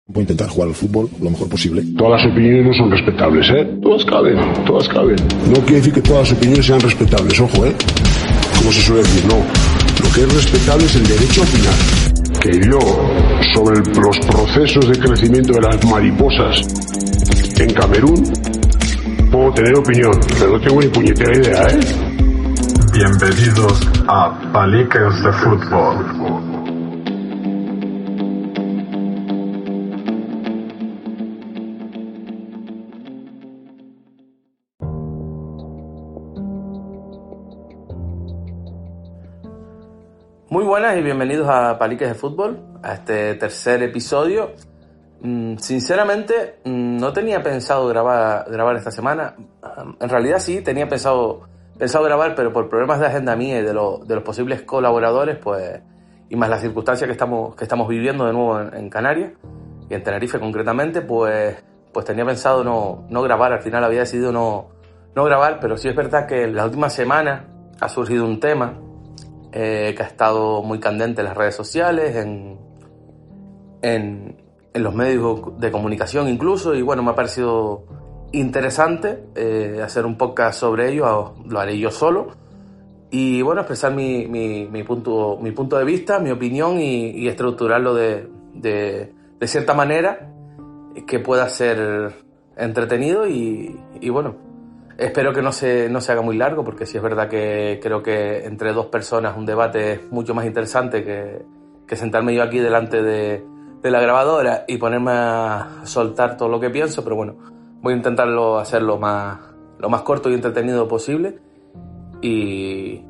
Voy a intentar jugar al fútbol lo mejor posible. Todas las opiniones no son respetables, ¿eh? Todas caben. No quiere decir que todas las opiniones sean respetables, ojo, Como se suele decir, no. Lo que es respetable es el derecho a opinar. Que yo, sobre los procesos de crecimiento de las mariposas en Camerún, puedo tener opinión, pero no tengo ni puñetera idea, Bienvenidos a Paliques de Fútbol. Muy buenas y bienvenidos a Paliques de Fútbol, a este tercer episodio. Sinceramente, no tenía pensado grabar esta semana. En realidad sí, tenía pensado grabar, pero por problemas de agenda mía y de los posibles colaboradores, pues, y más las circunstancias que estamos viviendo de nuevo en Canarias, y en Tenerife concretamente, pues tenía pensado no grabar. Al final había decidido no grabar, pero sí es verdad que en la última semana ha surgido un tema que ha estado muy candente en las redes sociales, en los medios de comunicación incluso, y bueno, me ha parecido interesante hacer un podcast sobre ello. Lo haré yo solo y bueno, expresar mi punto de vista, mi opinión y estructurarlo de cierta manera que pueda ser entretenido y bueno, espero que no se haga muy largo, porque sí es verdad que creo que entre dos personas un debate es mucho más interesante que sentarme yo aquí delante de la grabadora y ponerme a soltar todo lo que pienso. Pero bueno, voy a intentarlo hacerlo lo más corto y entretenido posible. Y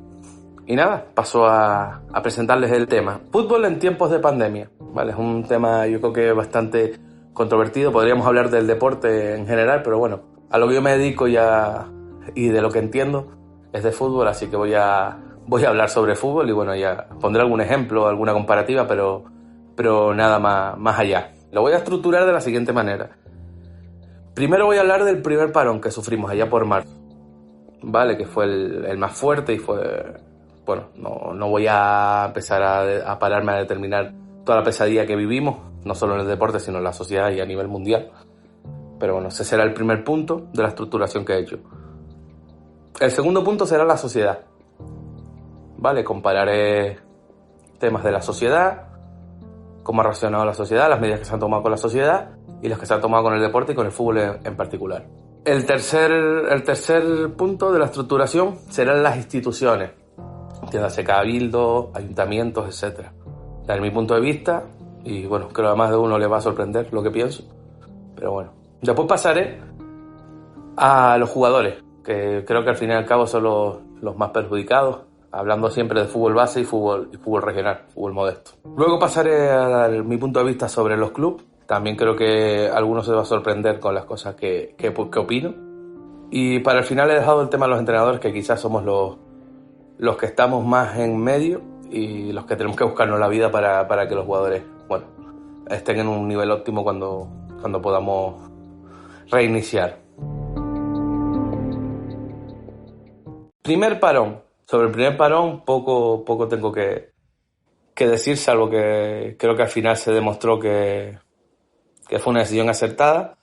nada, paso a presentarles el tema. Fútbol en tiempos de pandemia. Vale, es un tema yo creo que bastante controvertido. Podríamos hablar del deporte en general, pero bueno, a lo que yo me dedico y de lo que entiendo es de fútbol, así que voy a hablar sobre fútbol y bueno, ya pondré algún ejemplo, alguna comparativa, pero nada más allá. Lo voy a estructurar de la siguiente manera. Primero voy a hablar del primer parón que sufrimos allá por marzo, ¿vale? Que fue el más fuerte y fue... Bueno, no voy a empezar a pararme a determinar toda la pesadilla que vivimos, no solo en el deporte, sino en la sociedad y a nivel mundial. Pero bueno, ese será el primer punto de la estructuración que he hecho. El segundo punto será la sociedad. Vale, compararé temas de la sociedad, cómo ha reaccionado la sociedad, las medidas que se han tomado con la sociedad y las que se han tomado con el deporte y con el fútbol en particular. El tercer punto de la estructuración serán las instituciones. Entiéndase, cabildo, ayuntamientos, etc. Desde mi punto de vista, y bueno, creo que a más de uno le va a sorprender lo que pienso, pero bueno. Después pasaré a los jugadores, que creo que al fin y al cabo son los más perjudicados, hablando siempre de fútbol base y fútbol regional, fútbol modesto. Luego pasaré a dar mi punto de vista sobre los clubes. También creo que algunos se va a sorprender con las cosas que opino. Y para el final he dejado el tema de los entrenadores, que quizás somos los que estamos más en medio y los que tenemos que buscarnos la vida para que los jugadores, bueno, estén en un nivel óptimo cuando podamos reiniciar. Primer parón. Sobre el primer parón poco tengo que decir, salvo que creo que al final se demostró que fue una decisión acertada,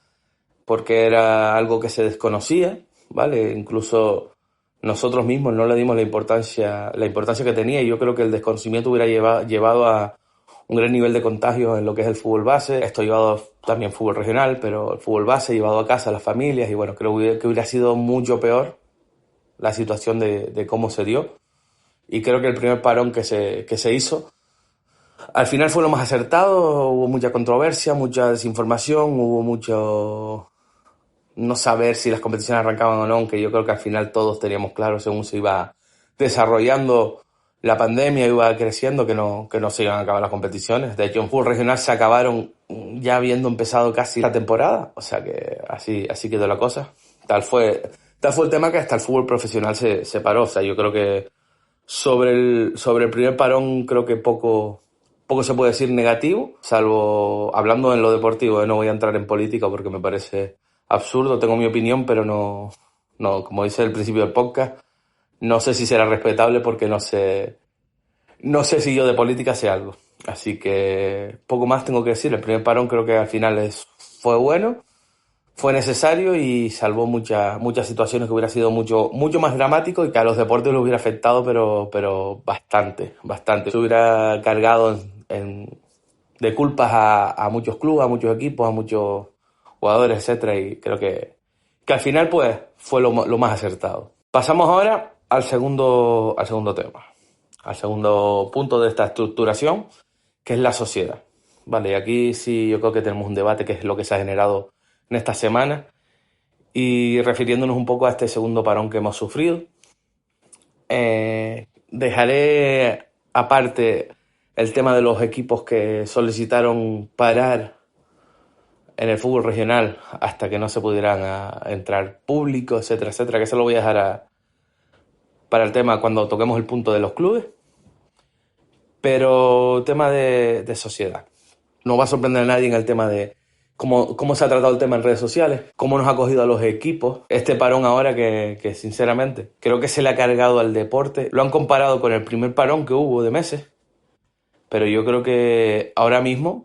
porque era algo que se desconocía, ¿vale? Incluso nosotros mismos no le dimos la importancia que tenía, y yo creo que el desconocimiento hubiera llevado a un gran nivel de contagio en lo que es el fútbol base. Esto llevado también fútbol regional, pero el fútbol base llevado a casa a las familias, y bueno, creo que hubiera sido mucho peor la situación de cómo se dio. Y creo que el primer parón que se hizo al final fue lo más acertado. Hubo mucha controversia, mucha desinformación, hubo mucho no saber si las competiciones arrancaban o no, aunque yo creo que al final todos teníamos claro, según se iba desarrollando la pandemia, iba creciendo, que no se iban a acabar las competiciones. De hecho, en fútbol regional se acabaron ya habiendo empezado casi la temporada, o sea que así quedó la cosa. Tal fue el tema que hasta el fútbol profesional se paró. O sea, yo creo que sobre el primer parón creo que poco se puede decir negativo, salvo hablando en lo deportivo. No voy a entrar en política porque me parece absurdo, tengo mi opinión, pero no, como dice el principio del podcast, no sé si será respetable, porque no sé si yo de política sé algo. Así que poco más tengo que decir. El primer parón creo que al final fue bueno, fue necesario y salvó muchas situaciones que hubiera sido mucho más dramático y que a los deportes los hubiera afectado, pero bastante. Se hubiera cargado de culpas a muchos clubes, a muchos equipos, a muchos jugadores, etcétera, y creo que al final pues fue lo más acertado. Pasamos ahora al segundo tema, al segundo punto de esta estructuración, que es la sociedad. Vale, y aquí sí yo creo que tenemos un debate que es lo que se ha generado en esta semana y refiriéndonos un poco a este segundo parón que hemos sufrido. Dejaré aparte el tema de los equipos que solicitaron parar en el fútbol regional hasta que no se pudieran entrar público, etcétera, etcétera, que eso lo voy a dejar para el tema cuando toquemos el punto de los clubes. Pero tema de sociedad. No va a sorprender a nadie en el tema de cómo se ha tratado el tema en redes sociales, cómo nos ha cogido a los equipos. Este parón ahora que sinceramente creo que se le ha cargado al deporte. Lo han comparado con el primer parón que hubo de meses. Pero yo creo que ahora mismo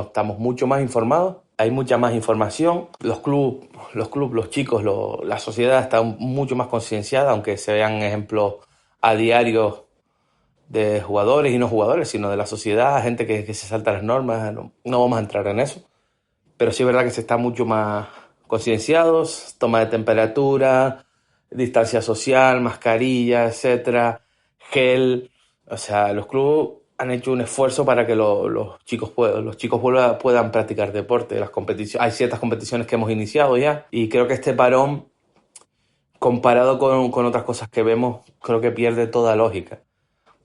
estamos mucho más informados, hay mucha más información, los clubes, los chicos, la sociedad está mucho más concienciada, aunque se vean ejemplos a diario de jugadores y no jugadores, sino de la sociedad, gente que se salta las normas, no vamos a entrar en eso. Pero sí es verdad que se está mucho más concienciados, toma de temperatura, distancia social, mascarilla, etcétera, gel. O sea, los clubes han hecho un esfuerzo para que los chicos puedan practicar deporte. Hay ciertas competiciones que hemos iniciado ya y creo que este parón, comparado con otras cosas que vemos, creo que pierde toda lógica.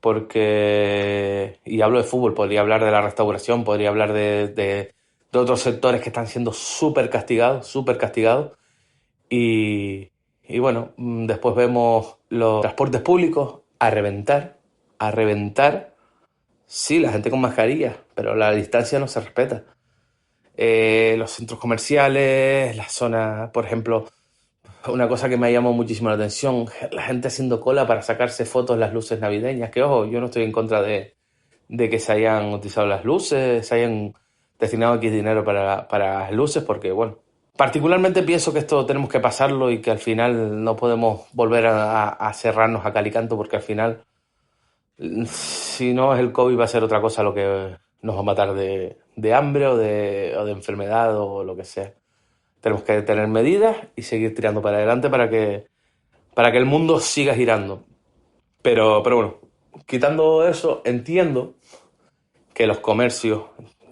Porque, y hablo de fútbol, podría hablar de la restauración, podría hablar de otros sectores que están siendo súper castigados. Y bueno, después vemos los transportes públicos a reventar. Sí, la gente con mascarilla, pero la distancia no se respeta. Los centros comerciales, las zonas, por ejemplo, una cosa que me llamó muchísimo la atención, la gente haciendo cola para sacarse fotos de las luces navideñas, que ojo, yo no estoy en contra de que se hayan utilizado las luces, se hayan destinado aquí dinero para las luces, porque bueno, particularmente pienso que esto tenemos que pasarlo y que al final no podemos volver a cerrarnos a cal y canto, porque al final, si no es el COVID, va a ser otra cosa lo que nos va a matar de hambre o de enfermedad o lo que sea. Tenemos que tener medidas y seguir tirando para adelante para que el mundo siga girando. Pero bueno, quitando eso, entiendo que los comercios,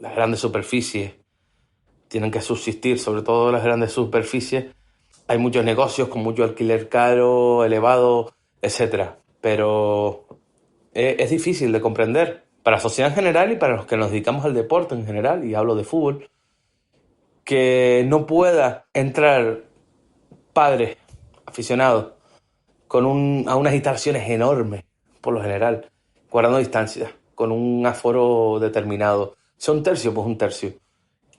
las grandes superficies, tienen que subsistir, sobre todo las grandes superficies. Hay muchos negocios con mucho alquiler caro, elevado, etcétera. Pero es difícil de comprender para la sociedad en general y para los que nos dedicamos al deporte en general, y hablo de fútbol, que no pueda entrar padres aficionados a unas instalaciones enormes, por lo general, guardando distancias, con un aforo determinado. Sea un tercio, pues un tercio.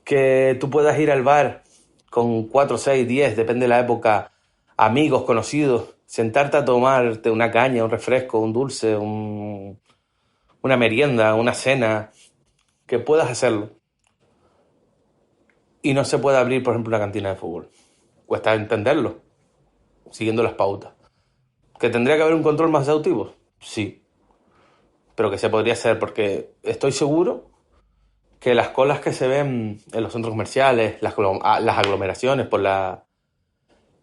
Que tú puedas ir al bar con 4, 6, 10, depende de la época, amigos, conocidos, sentarte a tomarte una caña, un refresco, un dulce, una merienda, una cena, que puedas hacerlo. Y no se puede abrir, por ejemplo, una cantina de fútbol. Cuesta entenderlo, siguiendo las pautas. ¿Que tendría que haber un control más exhaustivo? Sí. Pero que se podría hacer, porque estoy seguro que las colas que se ven en los centros comerciales, las aglomeraciones por la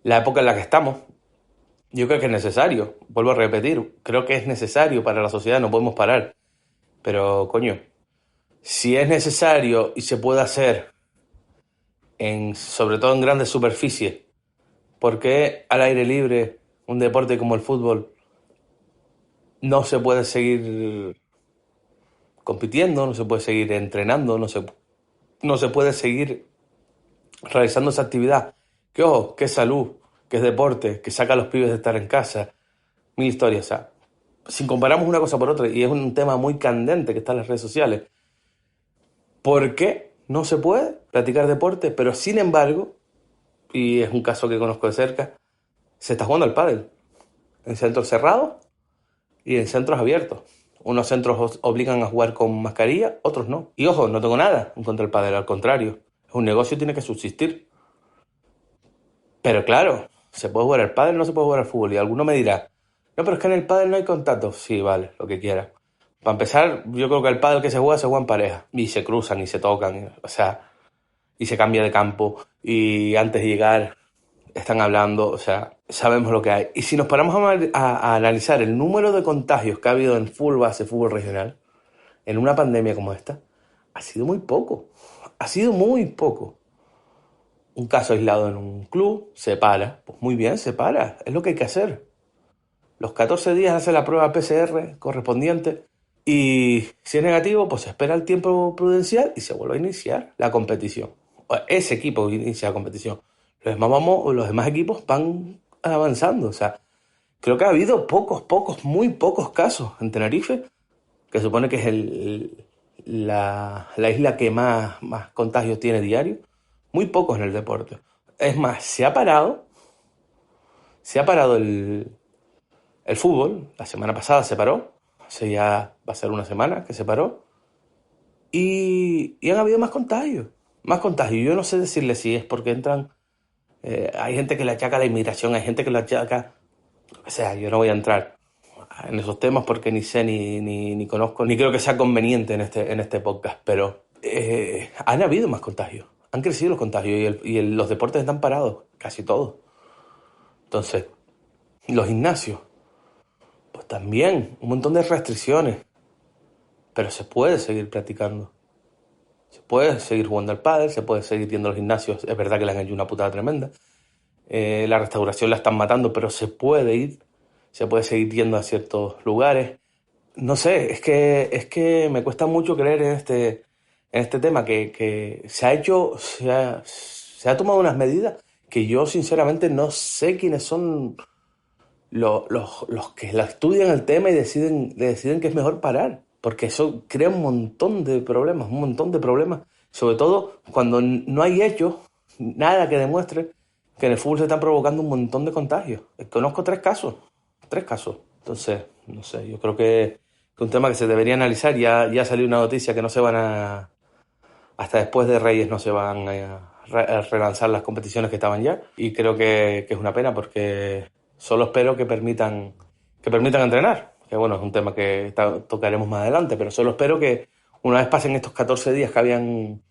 época en la que estamos, yo creo que es necesario. Vuelvo a repetir, creo que es necesario para la sociedad, no podemos parar. Pero, coño, si es necesario y se puede hacer, sobre todo en grandes superficies, ¿por qué al aire libre, un deporte como el fútbol, no se puede seguir compitiendo, no se puede seguir entrenando, no se puede seguir realizando esa actividad? Que ojo, que es salud, que es deporte, que saca a los pibes de estar en casa, mil historias. O sea, si comparamos una cosa por otra, y es un tema muy candente que está en las redes sociales, ¿por qué no se puede practicar deporte? Pero sin embargo, y es un caso que conozco de cerca, se está jugando al pádel en centros cerrados y en centros abiertos. Unos centros obligan a jugar con mascarilla, otros no. Y ojo, no tengo nada en contra del pádel, al contrario. Es un negocio y tiene que subsistir. Pero claro, ¿se puede jugar al pádel? No se puede jugar al fútbol. Y alguno me dirá, no, pero es que en el pádel no hay contacto. Sí, vale, lo que quiera. Para empezar, yo creo que el pádel que se juega en pareja. Y se cruzan y se tocan. O sea, y se cambia de campo. Y antes de llegar están hablando. O sea, sabemos lo que hay. Y si nos paramos a analizar el número de contagios que ha habido en fútbol base, fútbol regional, en una pandemia como esta, ha sido muy poco. Ha sido muy poco. Un caso aislado en un club, se para. Pues muy bien, se para. Es lo que hay que hacer. Los 14 días hace la prueba PCR correspondiente y si es negativo, pues se espera el tiempo prudencial y se vuelve a iniciar la competición. Ese equipo inicia la competición. Los demás equipos van avanzando. O sea, creo que ha habido muy pocos casos en Tenerife, que supone que es la isla que más contagios tiene diario. Muy pocos en el deporte. Es más, se ha parado el fútbol. La semana pasada se paró. Hace ya va a ser una semana que se paró. Y han habido más contagios. Más contagios. Yo no sé decirle si es porque entran... hay gente que le achaca la inmigración, hay gente que le achaca... O sea, yo no voy a entrar en esos temas porque ni sé ni conozco, ni creo que sea conveniente en este podcast, pero han habido más contagios. Han crecido los contagios y los deportes están parados, casi todos. Entonces, los gimnasios, pues también, un montón de restricciones. Pero se puede seguir practicando. Se puede seguir jugando al pádel, se puede seguir yendo a los gimnasios. Es verdad que le han hecho una putada tremenda. La restauración la están matando, pero se puede seguir yendo a ciertos lugares. No sé, es que me cuesta mucho creer en este tema que se ha tomado unas medidas que yo sinceramente no sé quiénes son los que la estudian el tema y deciden que es mejor parar, porque eso crea un montón de problemas, sobre todo cuando no hay hechos, nada que demuestre que en el fútbol se están provocando un montón de contagios. Conozco tres casos. Entonces, no sé, yo creo que es un tema que se debería analizar. Ya salió una noticia que no se van hasta después de Reyes no se van a relanzar las competiciones que estaban ya, y creo que es una pena porque solo espero que permitan entrenar, que bueno, es un tema que tocaremos más adelante, pero solo espero que una vez pasen estos 14 días que habían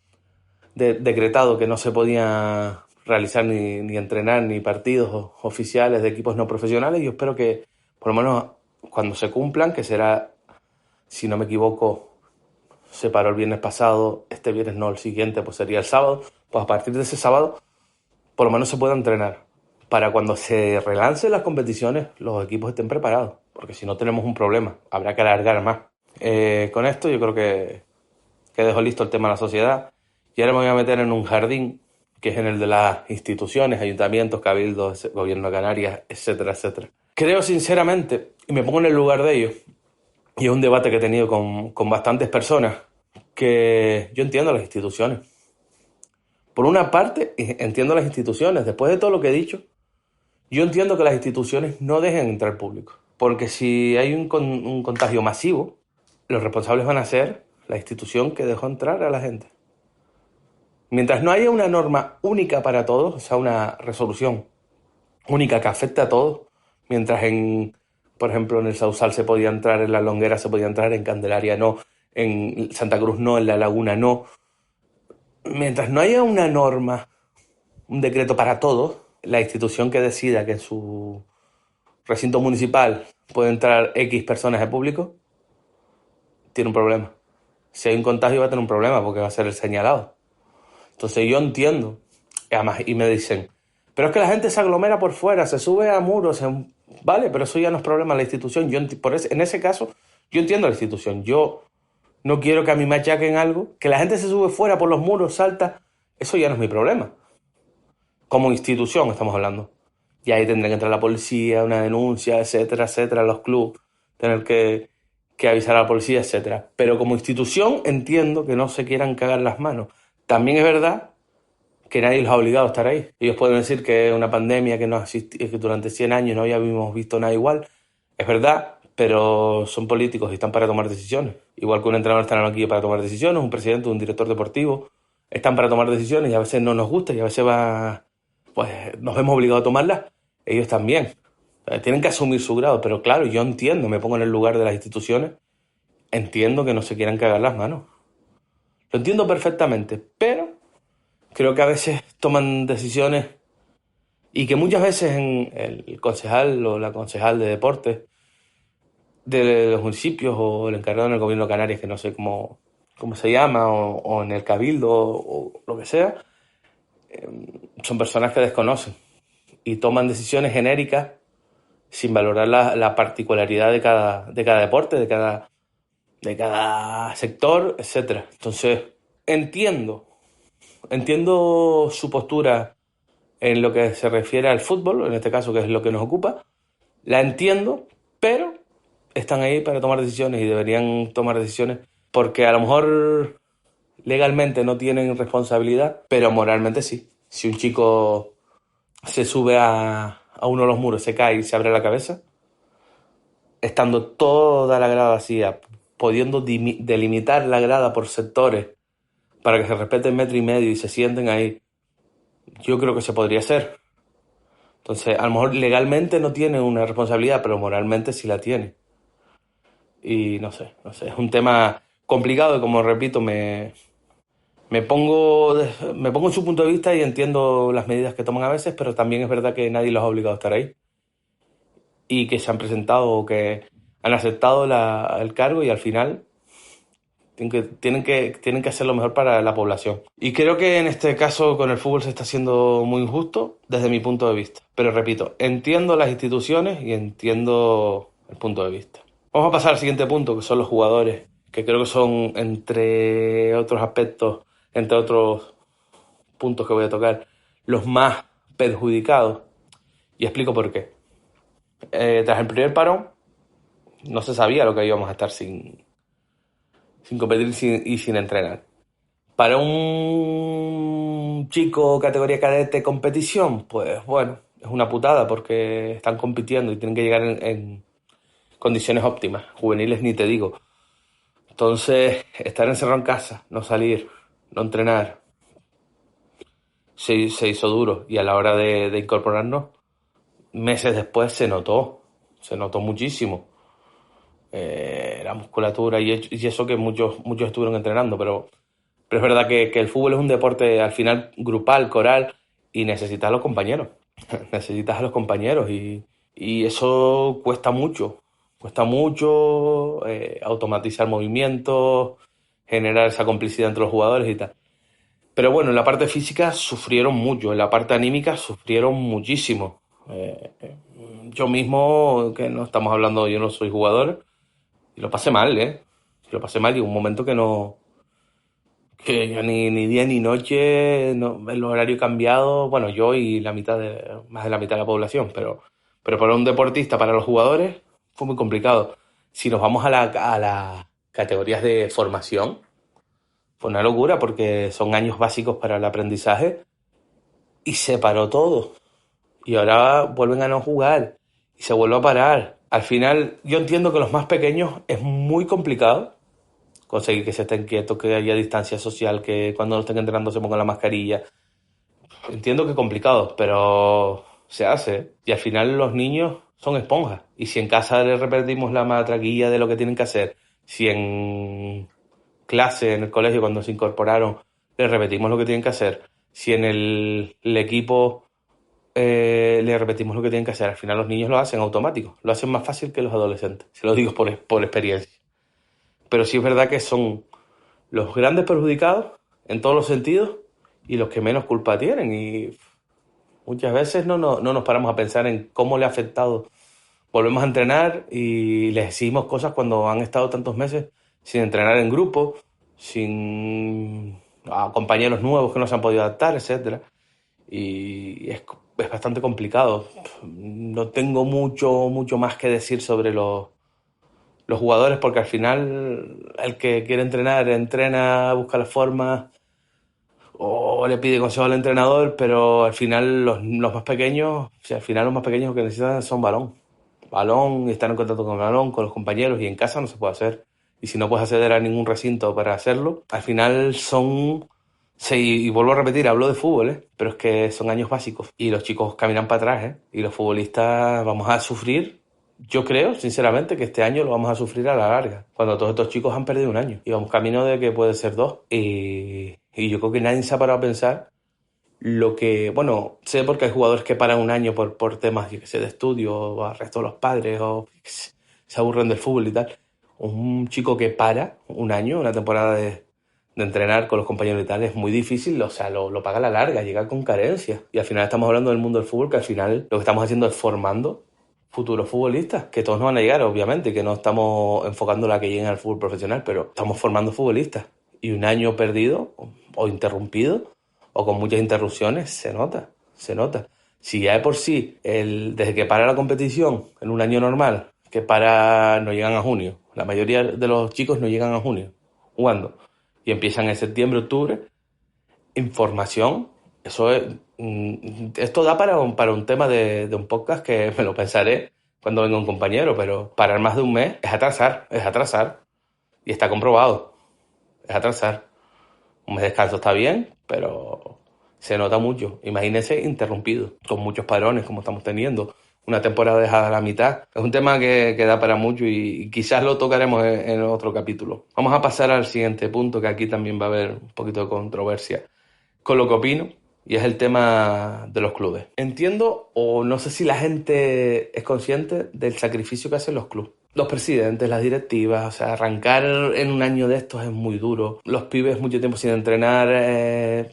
decretado que no se podía realizar ni entrenar ni partidos oficiales de equipos no profesionales, yo espero que por lo menos cuando se cumplan, que será, si no me equivoco, se paró el viernes pasado, este viernes no, el siguiente pues sería el sábado, pues a partir de ese sábado por lo menos se pueda entrenar, para cuando se relancen las competiciones los equipos estén preparados, porque si no tenemos un problema, habrá que alargar más. Con esto yo creo que dejo listo el tema de la sociedad y ahora me voy a meter en un jardín que es en el de las instituciones, ayuntamientos, cabildos, gobierno de Canarias, etcétera, etcétera. Creo sinceramente, y me pongo en el lugar de ellos, y es un debate que he tenido con bastantes personas, que yo entiendo las instituciones. Por una parte, entiendo las instituciones. Después de todo lo que he dicho, yo entiendo que las instituciones no dejen entrar público. Porque si hay un contagio masivo, los responsables van a ser la institución que dejó entrar a la gente. Mientras no haya una norma única para todos, o sea, una resolución única que afecte a todos, mientras por ejemplo, en el Sausal se podía entrar, en la Longuera se podía entrar, en Candelaria no, en Santa Cruz no, en La Laguna no. Mientras no haya una norma, un decreto para todos, la institución que decida que en su recinto municipal puede entrar X personas de público, tiene un problema. Si hay un contagio va a tener un problema porque va a ser el señalado. Entonces yo entiendo, además, y me dicen, pero es que la gente se aglomera por fuera, se sube a muros, vale, pero eso ya no es problema de la institución. En ese caso, yo entiendo la institución. Yo no quiero que a mí me achaquen algo, que la gente se sube fuera por los muros, salta, eso ya no es mi problema. Como institución estamos hablando. Y ahí tendrá que entrar la policía, una denuncia, etcétera, etcétera, los clubes, tener que avisar a la policía, etcétera. Pero como institución entiendo que no se quieran cagar las manos. También es verdad que nadie los ha obligado a estar ahí. Ellos pueden decir que es una pandemia que durante 100 años no habíamos visto nada igual. Es verdad, pero son políticos y están para tomar decisiones. Igual que un entrenador está en el banquillo para tomar decisiones, un presidente, un director deportivo, están para tomar decisiones y a veces no nos gusta y a veces pues nos vemos obligados a tomarlas. Ellos también. Tienen que asumir su grado, pero claro, yo entiendo, me pongo en el lugar de las instituciones, entiendo que no se quieran cagar las manos. Lo entiendo perfectamente, pero creo que a veces toman decisiones y que muchas veces en el concejal o la concejal de deportes de los municipios o el encargado en el gobierno de Canarias, que no sé cómo se llama, o en el cabildo o lo que sea, son personas que desconocen y toman decisiones genéricas sin valorar la particularidad de cada deporte, de cada sector, etcétera. Entonces, entiendo su postura en lo que se refiere al fútbol, en este caso, que es lo que nos ocupa, la entiendo, pero están ahí para tomar decisiones y deberían tomar decisiones porque a lo mejor legalmente no tienen responsabilidad, pero moralmente sí. Si un chico se sube a uno de los muros, se cae y se abre la cabeza, estando toda la grada vacía, pudiendo delimitar la grada por sectores para que se respete el 1,5 metros y se sienten ahí, yo creo que se podría hacer. Entonces, a lo mejor legalmente no tiene una responsabilidad, pero moralmente sí la tiene. Y no sé, es un tema complicado y, como repito, me pongo en su punto de vista y entiendo las medidas que toman a veces, pero también es verdad que nadie los ha obligado a estar ahí y que se han presentado o que han aceptado el cargo y al final tienen que hacer lo mejor para la población. Y creo que en este caso con el fútbol se está haciendo muy injusto desde mi punto de vista. Pero repito, entiendo las instituciones y entiendo el punto de vista. Vamos a pasar al siguiente punto, que son los jugadores, que creo que son, entre otros aspectos, entre otros puntos que voy a tocar, los más perjudicados. Y explico por qué. Tras el primer parón, no se sabía lo que íbamos a estar sin competir y sin entrenar. Para un chico categoría cadete competición, pues bueno, es una putada porque están compitiendo y tienen que llegar en condiciones óptimas. Juveniles ni te digo. Entonces, estar encerrado en casa, no salir, no entrenar, se hizo duro. Y a la hora de incorporarnos, meses después se notó muchísimo. La musculatura y eso que muchos estuvieron entrenando, pero es verdad que el fútbol es un deporte al final grupal, coral, y necesitas a los compañeros. Necesitas a los compañeros y eso cuesta mucho. Cuesta mucho automatizar movimientos, generar esa complicidad entre los jugadores y tal. Pero bueno, en la parte física sufrieron mucho, en la parte anímica sufrieron muchísimo. Yo mismo, que no estamos hablando, yo no soy jugador, y lo pasé mal, Lo pasé mal y un momento que yo ni día ni noche, el horario cambiado, bueno, yo y más de la mitad de la población, pero para un deportista, para los jugadores, fue muy complicado. Si nos vamos a las categorías de formación, fue una locura porque son años básicos para el aprendizaje y se paró todo. Y ahora vuelven a no jugar y se vuelve a parar. Al final, yo entiendo que los más pequeños es muy complicado conseguir que se estén quietos, que haya distancia social, que cuando no estén entrenando se pongan la mascarilla. Entiendo que es complicado, pero se hace. Y al final los niños son esponjas. Y si en casa les repetimos la matraquilla de lo que tienen que hacer, si en clase, en el colegio, cuando se incorporaron, les repetimos lo que tienen que hacer, si en el equipo les repetimos lo que tienen que hacer, al final los niños lo hacen automático, lo hacen más fácil que los adolescentes. Se lo digo por experiencia. Pero sí es verdad que son los grandes perjudicados en todos los sentidos y los que menos culpa tienen. Y muchas veces no nos paramos a pensar en cómo le ha afectado. Volvemos a entrenar y les decimos cosas cuando han estado tantos meses sin entrenar en grupo, sin compañeros nuevos que no se han podido adaptar, etcétera. Y es bastante complicado. No tengo mucho más que decir sobre los jugadores, porque al final el que quiere entrenar, entrena, busca la forma o le pide consejo al entrenador, pero al final los más pequeños, lo que necesitan son balón. balón y estar en contacto con el balón, con los compañeros, y en casa no se puede hacer. Y si no puedes acceder a ningún recinto para hacerlo, al final son... Sí, y vuelvo a repetir, hablo de fútbol, pero es que son años básicos y los chicos caminan para atrás, y los futbolistas vamos a sufrir. Yo creo, sinceramente, que este año lo vamos a sufrir a la larga, cuando todos estos chicos han perdido un año y vamos camino de que puede ser 2. Y yo creo que nadie se ha parado a pensar lo que... Bueno, sé porque hay jugadores que paran un año por temas, yo que sé, de estudio, o arresto de los padres, o se aburren del fútbol y tal. Un chico que para un año, una temporada de entrenar con los compañeros y tal, es muy difícil, o sea, lo paga a la larga, llega con carencias. Y al final estamos hablando del mundo del fútbol, que al final lo que estamos haciendo es formando futuros futbolistas, que todos no van a llegar, obviamente, que no estamos enfocando a que lleguen al fútbol profesional, pero estamos formando futbolistas. Y un año perdido o interrumpido o con muchas interrupciones se nota. Si ya de por sí, desde que para la competición en un año normal, no llegan a junio, la mayoría de los chicos no llegan a junio jugando y empiezan en septiembre, octubre, información, eso es... Esto da para un tema de un podcast que me lo pensaré cuando venga un compañero, pero parar más de un mes es atrasar. Y está comprobado, es atrasar. Un mes de descanso está bien, pero se nota mucho. Imagínense interrumpido, con muchos parones como estamos teniendo. Una temporada dejada a la mitad. Es un tema que da para mucho y quizás lo tocaremos en otro capítulo. Vamos a pasar al siguiente punto, que aquí también va a haber un poquito de controversia con lo que opino. Y es el tema de los clubes. Entiendo, o no sé si la gente es consciente del sacrificio que hacen los clubes. Los presidentes, las directivas, o sea, arrancar en un año de estos es muy duro. Los pibes mucho tiempo sin entrenar, en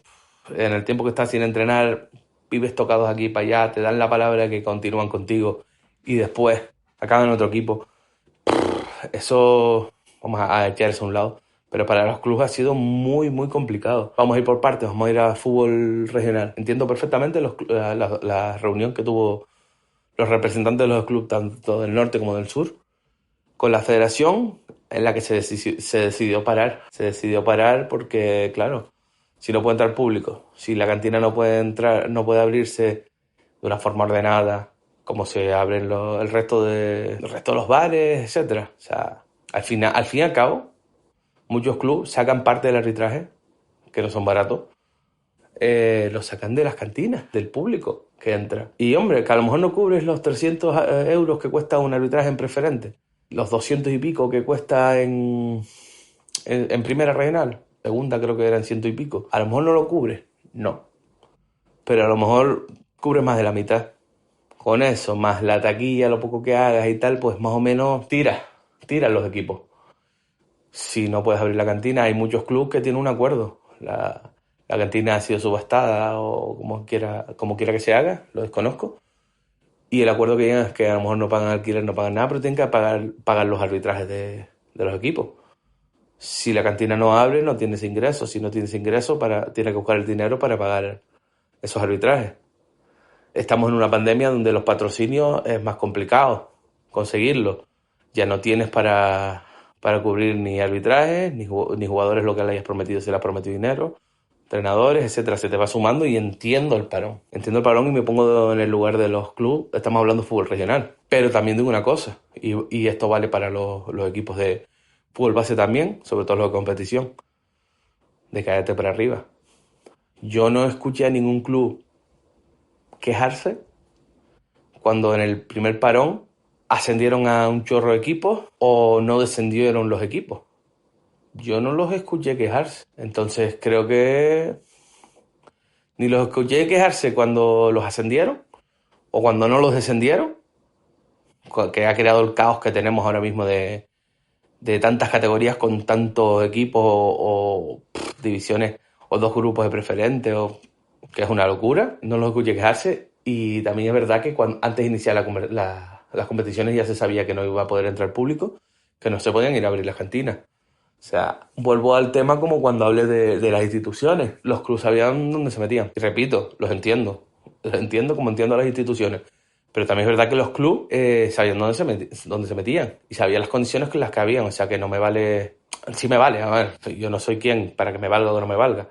el tiempo que estás sin entrenar, pibes tocados aquí y para allá, te dan la palabra que continúan contigo y después acaban en otro equipo. Eso, vamos a echar eso a un lado. Pero para los clubes ha sido muy, muy complicado. Vamos a ir por partes, vamos a ir a fútbol regional. Entiendo perfectamente la reunión que tuvo los representantes de los clubes, tanto del norte como del sur, con la federación, en la que se decidió parar. Se decidió parar porque, claro, si no puede entrar público, si la cantina no puede entrar, no puede abrirse de una forma ordenada, como se abren el resto de los bares, etcétera. O sea, al fin y al cabo, muchos clubes sacan parte del arbitraje, que no son baratos, lo sacan de las cantinas, del público que entra. Y hombre, que a lo mejor no cubres los 300 euros que cuesta un arbitraje en preferente, los 200 y pico que cuesta en primera regional, segunda creo que eran 100 y pico. A lo mejor no lo cubres, no. Pero a lo mejor cubres más de la mitad. Con eso, más la taquilla, lo poco que hagas y tal, pues más o menos tiran los equipos. Si no puedes abrir la cantina, hay muchos clubes que tienen un acuerdo. La cantina ha sido subastada o como quiera que se haga, lo desconozco. Y el acuerdo que llegan es que a lo mejor no pagan alquiler, no pagan nada, pero tienen que pagar los arbitrajes de los equipos. Si la cantina no abre, no tienes ingresos. Si no tienes ingresos, tienes que buscar el dinero para pagar esos arbitrajes. Estamos en una pandemia donde los patrocinios es más complicado conseguirlos. Ya no tienes para cubrir ni arbitrajes, ni jugadores lo que le hayas prometido, si le has prometido dinero, entrenadores, etcétera. Se te va sumando y entiendo el parón. Entiendo el parón y me pongo en el lugar de los clubes. Estamos hablando de fútbol regional. Pero también digo una cosa, y esto vale para los equipos de fútbol base también, sobre todo los de competición, de caerte para arriba. Yo no escuché a ningún club quejarse cuando en el primer parón ascendieron a un chorro de equipos o no descendieron los equipos. Yo no los escuché quejarse. Entonces creo que ni los escuché quejarse cuando los ascendieron o cuando no los descendieron, que ha creado el caos que tenemos ahora mismo de tantas categorías con tantos equipos o divisiones o dos grupos de preferentes, que es una locura. No los escuché quejarse y también es verdad que antes de iniciar las competiciones ya se sabía que no iba a poder entrar público, que no se podían ir a abrir las cantinas. O sea, vuelvo al tema como cuando hablé de las instituciones. Los clubes sabían dónde se metían. Y repito, los entiendo como entiendo a las instituciones. Pero también es verdad que los clubes sabían dónde se metían y sabían las condiciones con las que habían. O sea, que no me vale... Sí me vale, a ver, yo no soy quien para que me valga o no me valga.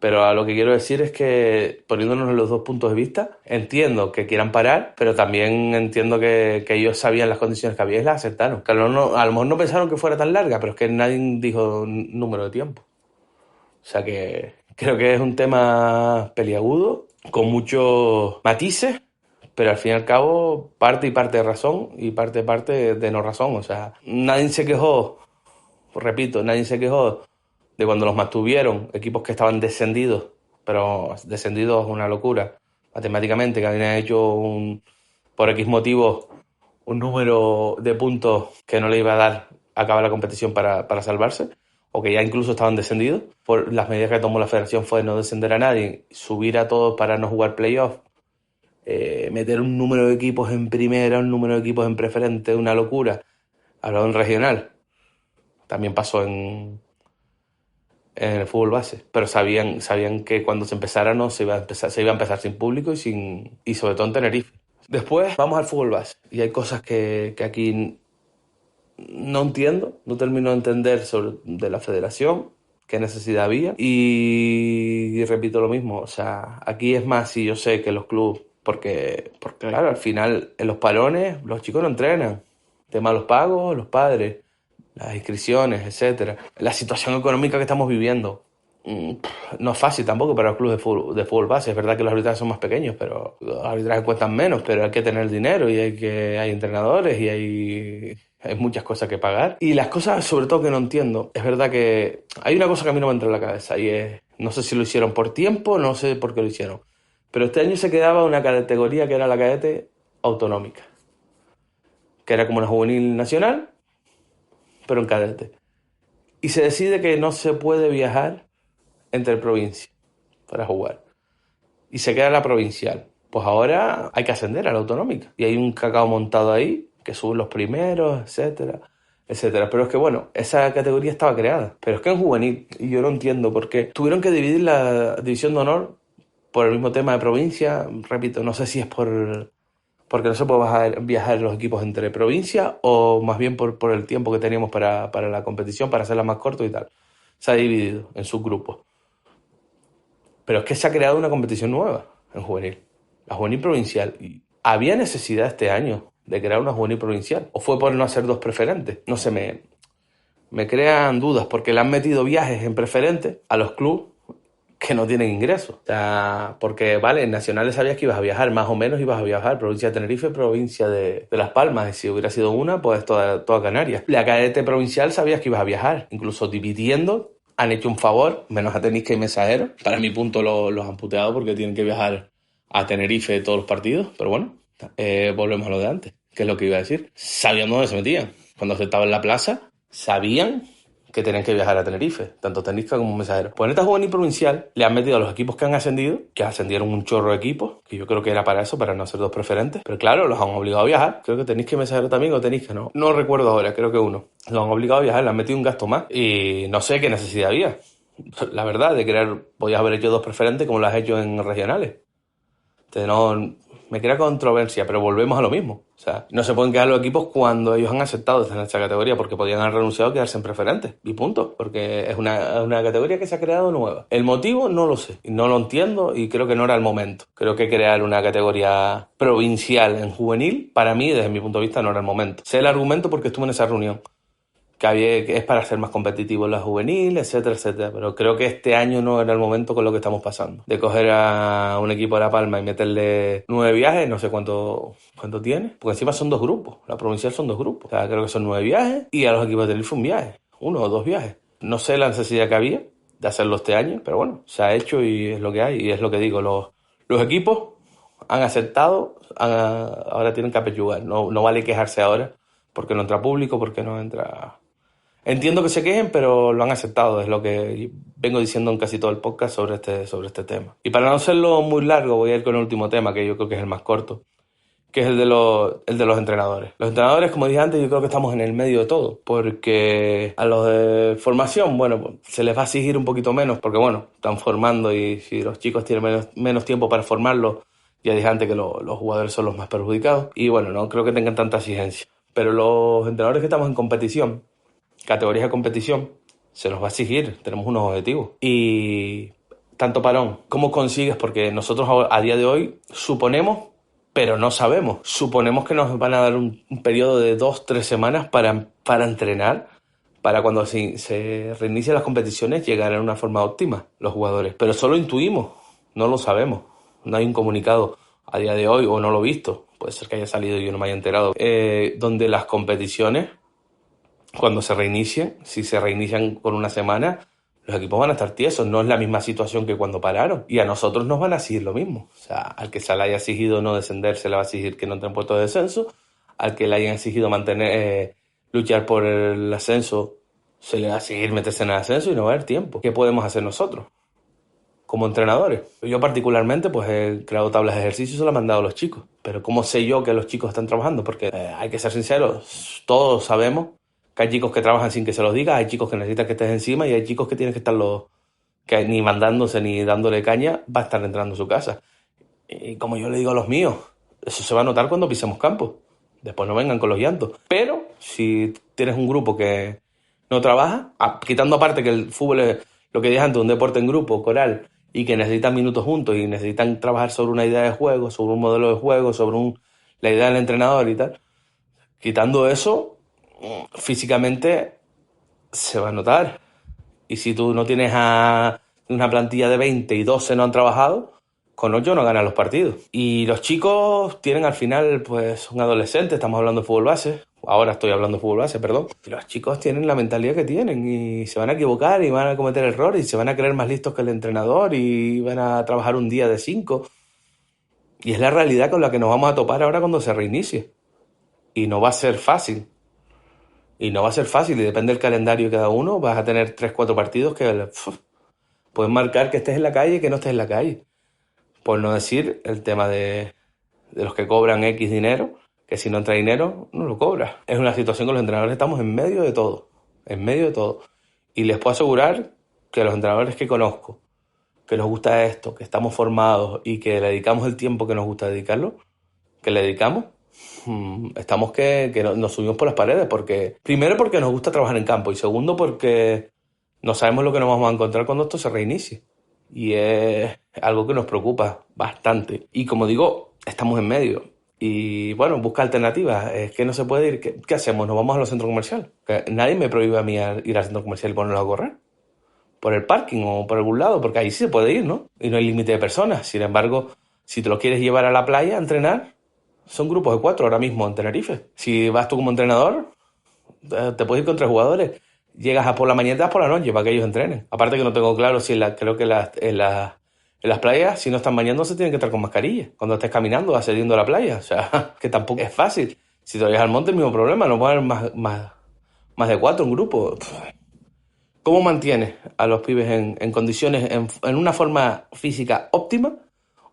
Pero a lo que quiero decir es que, poniéndonos en los dos puntos de vista, entiendo que quieran parar, pero también entiendo que ellos sabían las condiciones que había y las aceptaron. Que a lo mejor no pensaron que fuera tan larga, pero es que nadie dijo número de tiempo. O sea que creo que es un tema peliagudo, con muchos matices, pero al fin y al cabo parte y parte de razón y parte de no razón. O sea, nadie se quejó, repito, nadie se quejó de cuando los mantuvieron equipos que estaban descendidos, pero descendidos es una locura, matemáticamente, que habían hecho por X motivos un número de puntos que no le iba a dar acabar la competición para salvarse, o que ya incluso estaban descendidos. Por las medidas que tomó la federación fue no descender a nadie, subir a todos para no jugar playoff, meter un número de equipos en primera, un número de equipos en preferente, una locura. Hablado en regional, también pasó en el fútbol base, pero sabían que cuando se empezara se iba a empezar sin público y sobre todo en Tenerife. Después vamos al fútbol base y hay cosas que aquí no entiendo, no termino de entender de la federación, qué necesidad había y repito lo mismo, o sea, aquí es más si yo sé que los clubes, porque claro, al final en los parones los chicos no entrenan, tema de los pagos, los padres, las inscripciones, etcétera. La situación económica que estamos viviendo no es fácil tampoco para los clubes de fútbol base. Es verdad que los arbitrajes son más pequeños, pero los arbitrajes cuestan menos, pero hay que tener dinero y hay entrenadores y hay muchas cosas que pagar. Y las cosas, sobre todo, que no entiendo, es verdad que hay una cosa que a mí no me entra en la cabeza y es, no sé si lo hicieron por tiempo, no sé por qué lo hicieron, pero este año se quedaba una categoría que era la cadete autonómica, que era como una juvenil nacional, pero en cadete. Y se decide que no se puede viajar entre provincias para jugar. Y se queda la provincial. Pues ahora hay que ascender a la autonómica. Y hay un cacao montado ahí, que suben los primeros, etcétera, etcétera. Pero es que, bueno, esa categoría estaba creada. Pero es que en juvenil, y yo no entiendo por qué, tuvieron que dividir la división de honor por el mismo tema de provincia. Repito, no sé si es porque no se puede viajar los equipos entre provincias o más bien por el tiempo que teníamos para la competición, para hacerla más corto y tal. Se ha dividido en subgrupos. Pero es que se ha creado una competición nueva en juvenil, la juvenil provincial. Y ¿había necesidad este año de crear una juvenil provincial? ¿O fue por no hacer dos preferentes? No sé, me crean dudas porque le han metido viajes en preferentes a los clubes que no tienen ingresos. O sea, porque, vale, en nacionales sabías que ibas a viajar, más o menos ibas a viajar, provincia de Tenerife, provincia de Las Palmas, y si hubiera sido una, pues toda Canarias. La cadete provincial sabías que ibas a viajar, incluso dividiendo, han hecho un favor, menos a Tenisca y Mensajero. Para mi punto los han puteado porque tienen que viajar a Tenerife todos los partidos, pero bueno, volvemos a lo de antes, que es lo que iba a decir. Sabían dónde se metían. Cuando se estaba en la plaza, sabían que tenían que viajar a Tenerife, tanto Tenisca como Mensajero. Pues en esta juvenil provincial le han metido a los equipos que han ascendido, que ascendieron un chorro de equipos, que yo creo que era para eso, para no hacer dos preferentes, pero claro, los han obligado a viajar. Creo que Tenisca y Mensajero también, o Tenisca, no recuerdo ahora, creo que uno. Los han obligado a viajar, le han metido un gasto más y no sé qué necesidad había. La verdad, de querer, podías haber hecho dos preferentes como lo has hecho en regionales. Entonces no, me crea controversia, pero volvemos a lo mismo. O sea, no se pueden quedar los equipos cuando ellos han aceptado estar en esta categoría porque podían haber renunciado a quedarse en preferentes. Y punto, porque es una categoría que se ha creado nueva. El motivo no lo sé, no lo entiendo y creo que no era el momento. Creo que crear una categoría provincial en juvenil, para mí, desde mi punto de vista, no era el momento. Sé el argumento porque estuve en esa reunión, que es para ser más competitivo en la juvenil, etcétera, etcétera. Pero creo que este año no era el momento con lo que estamos pasando. De coger a un equipo de La Palma y meterle 9 viajes, no sé cuánto tiene, porque encima son 2 grupos. La provincial son 2 grupos. O sea, creo que son 9 viajes y a los equipos de Tenerife un viaje, 1 o 2 viajes. No sé la necesidad que había de hacerlo este año, pero bueno, se ha hecho y es lo que hay. Y es lo que digo, los equipos han aceptado, ahora tienen que apechugar. No vale quejarse ahora porque no entra público, porque no entra... Entiendo que se quejen, pero lo han aceptado, es lo que vengo diciendo en casi todo el podcast sobre este tema. Y para no hacerlo muy largo, voy a ir con el último tema, que yo creo que es el más corto, que es el de los entrenadores. Los entrenadores, como dije antes, yo creo que estamos en el medio de todo, porque a los de formación, bueno, pues, se les va a exigir un poquito menos, porque bueno, están formando y si los chicos tienen menos tiempo para formarlos, ya dije antes que los jugadores son los más perjudicados, y bueno, no creo que tengan tanta exigencia. Pero los entrenadores que estamos en competición, categorías de competición, se nos va a exigir, tenemos unos objetivos. Y tanto parón, ¿cómo consigues? Porque nosotros a día de hoy suponemos, pero no sabemos. Suponemos que nos van a dar un periodo de 2-3 semanas para entrenar, para cuando se reinicien las competiciones llegar a una forma óptima los jugadores. Pero solo intuimos, no lo sabemos. No hay un comunicado a día de hoy, o no lo he visto, puede ser que haya salido y yo no me haya enterado, donde las competiciones, cuando se reinicien, si se reinician con una semana, los equipos van a estar tiesos. No es la misma situación que cuando pararon. Y a nosotros nos van a exigir lo mismo. O sea, al que se le haya exigido no descender, se le va a exigir que no entre en puesto de descenso. Al que le hayan exigido luchar por el ascenso, se le va a exigir meterse en el ascenso y no va a haber tiempo. ¿Qué podemos hacer nosotros como entrenadores? Yo particularmente pues he creado tablas de ejercicio y se las he mandado a los chicos. Pero ¿cómo sé yo que los chicos están trabajando? Porque hay que ser sinceros, todos sabemos que hay chicos que trabajan sin que se los diga, hay chicos que necesitan que estés encima y hay chicos que tienen que estar que ni mandándose ni dándole caña va a estar entrando a su casa. Y como yo le digo a los míos, eso se va a notar cuando pisemos campo. Después no vengan con los llantos. Pero si tienes un grupo que no trabaja, quitando aparte que el fútbol es lo que dije antes, un deporte en grupo, coral, y que necesitan minutos juntos y necesitan trabajar sobre una idea de juego, sobre un modelo de juego, sobre la idea del entrenador y tal. Quitando eso, físicamente se va a notar. Y si tú no tienes una plantilla de 20 y 12 no han trabajado, con 8 no ganan los partidos. Y los chicos tienen al final, pues son adolescentes, estamos hablando de fútbol base, ahora estoy hablando de fútbol base, perdón. Y los chicos tienen la mentalidad que tienen y se van a equivocar y van a cometer errores y se van a creer más listos que el entrenador y van a trabajar un día de 5. Y es la realidad con la que nos vamos a topar ahora cuando se reinicie. Y no va a ser fácil. Y depende del calendario de cada uno. Vas a tener 3-4 partidos que pueden marcar que estés en la calle y que no estés en la calle. Por no decir el tema de los que cobran X dinero, que si no entra dinero, no lo cobras. Es una situación que los entrenadores estamos en medio de todo. Y les puedo asegurar que los entrenadores que conozco, que nos gusta esto, que estamos formados y que le dedicamos el tiempo que nos gusta dedicarlo, que le dedicamos, estamos que nos subimos por las paredes. Primero porque nos gusta trabajar en campo y segundo porque no sabemos lo que nos vamos a encontrar cuando esto se reinicie. Y es algo que nos preocupa bastante. Y como digo, estamos en medio. Y bueno, busca alternativas. Es que no se puede ir. ¿Qué hacemos? ¿Nos vamos a los centros comerciales? Que nadie me prohíbe a mí ir al centro comercial y ponerlo a correr. Por el parking o por algún lado, porque ahí sí se puede ir, ¿no? Y no hay límite de personas. Sin embargo, si te lo quieres llevar a la playa a entrenar, son grupos de 4 ahora mismo en Tenerife. Si vas tú como entrenador, te puedes ir con 3 jugadores. Llegas a por la mañana y por la noche para que ellos entrenen. Aparte que no tengo claro si creo que en las playas, si no están bañando, se tienen que estar con mascarilla. Cuando estés caminando, accediendo a la playa. O sea, que tampoco es fácil. Si te vayas al monte, el mismo problema. No puede haber más de 4 en grupo. ¿Cómo mantienes a los pibes en condiciones, en una forma física óptima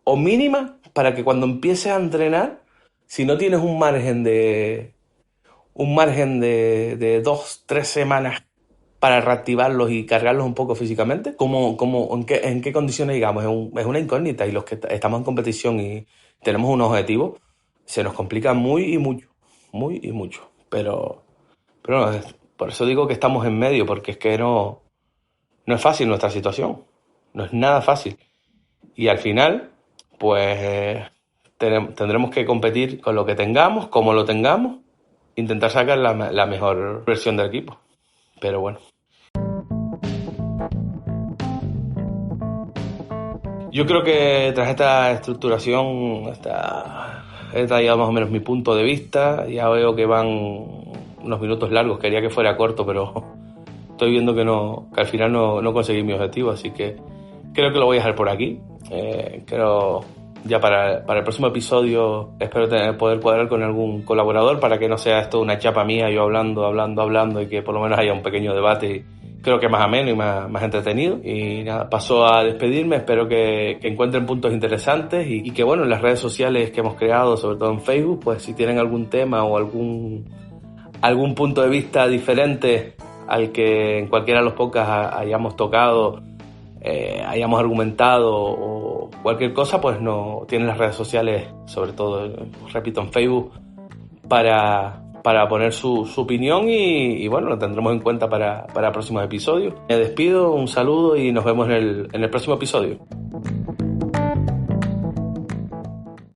o mínima para que cuando empieces a entrenar, si no tienes un margen de 2-3 semanas para reactivarlos y cargarlos un poco físicamente? ¿En qué condiciones llegamos? Es una incógnita, y los que estamos en competición y tenemos un objetivo, se nos complica muy y mucho. Pero no, por eso digo que estamos en medio, porque es que no es fácil nuestra situación. No es nada fácil. Y al final, pues tendremos que competir con lo que tengamos, como lo tengamos, intentar sacar la mejor versión del equipo. Pero bueno. Yo creo que tras esta estructuración he detallado más o menos mi punto de vista. Ya veo que van unos minutos largos. Quería que fuera corto, pero estoy viendo que al final no conseguí mi objetivo. Así que creo que lo voy a dejar por aquí. Creo ya para el próximo episodio espero poder cuadrar con algún colaborador para que no sea esto una chapa mía, yo hablando, y que por lo menos haya un pequeño debate. Creo que más ameno y más entretenido. Y nada, paso a despedirme. Espero que encuentren puntos interesantes y que bueno, en las redes sociales que hemos creado, sobre todo en Facebook, pues si tienen algún tema o algún punto de vista diferente al que en cualquiera de los podcasts hayamos tocado, hayamos argumentado o cualquier cosa, pues no tienen las redes sociales, sobre todo, repito, en Facebook, para para poner su opinión y bueno, lo tendremos en cuenta para próximos episodios. Me despido, un saludo y nos vemos en el próximo episodio.